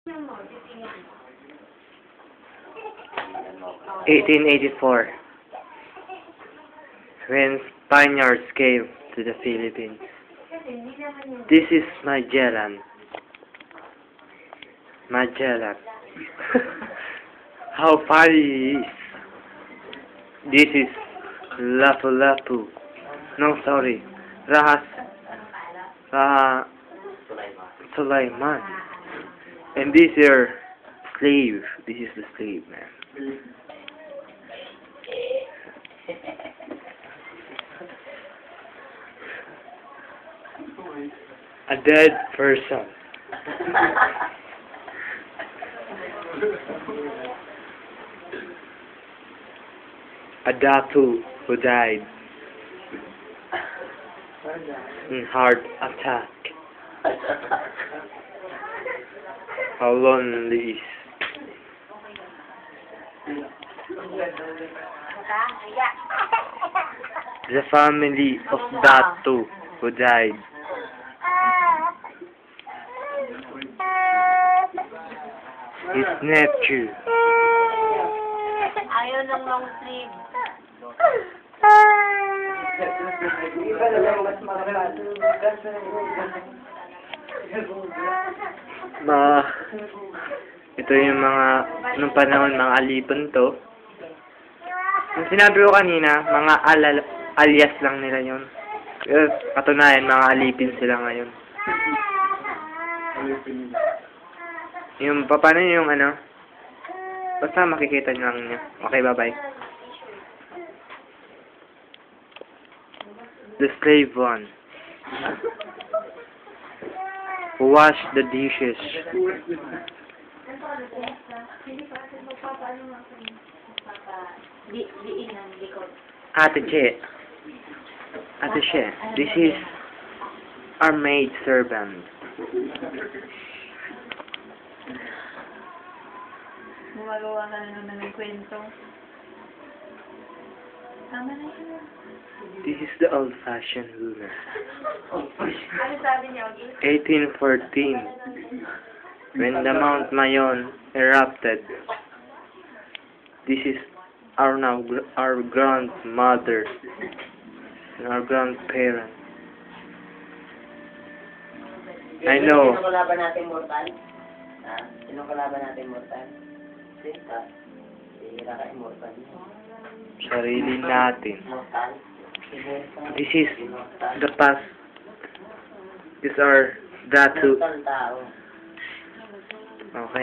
(1884) when Spaniards came to the Philippines. This is Magellan. Magellan. How funny he is. This is Lapu-Lapu. No, sorry. Sulaiman. And this is slave. This is the slave, man. A dead person. A Datu who died in heart attack. How lonely is the family of Datu who died. His nephew. Ayaw ng long sleeve. Ito yung mga, nung panahon, mga alipon to. Yung sinabi ko kanina, mga alias lang nila yun. Pero katunayan, mga alipin sila ngayon. Yung, paano yung ano? Basta makikita nyo lang nyo. Okay, bye-bye. The slave one. Who washed the dishes. Ate Che. Ate Che. This is our maid servant. Gumagawa ka na naman ng kwento. Tama na yun. This is the old-fashioned ruler. Ano sabi niya? 1814. When the Mount Mayon erupted. This is our grandmother and our grandparents. I know. Sino kalaban natin mortal? Ha? Sino kalaban natin mortal? Sino? Sira ka immortal. Sarili natin. Mortal. This is the past. These are Datu. Mortal tao. Okay.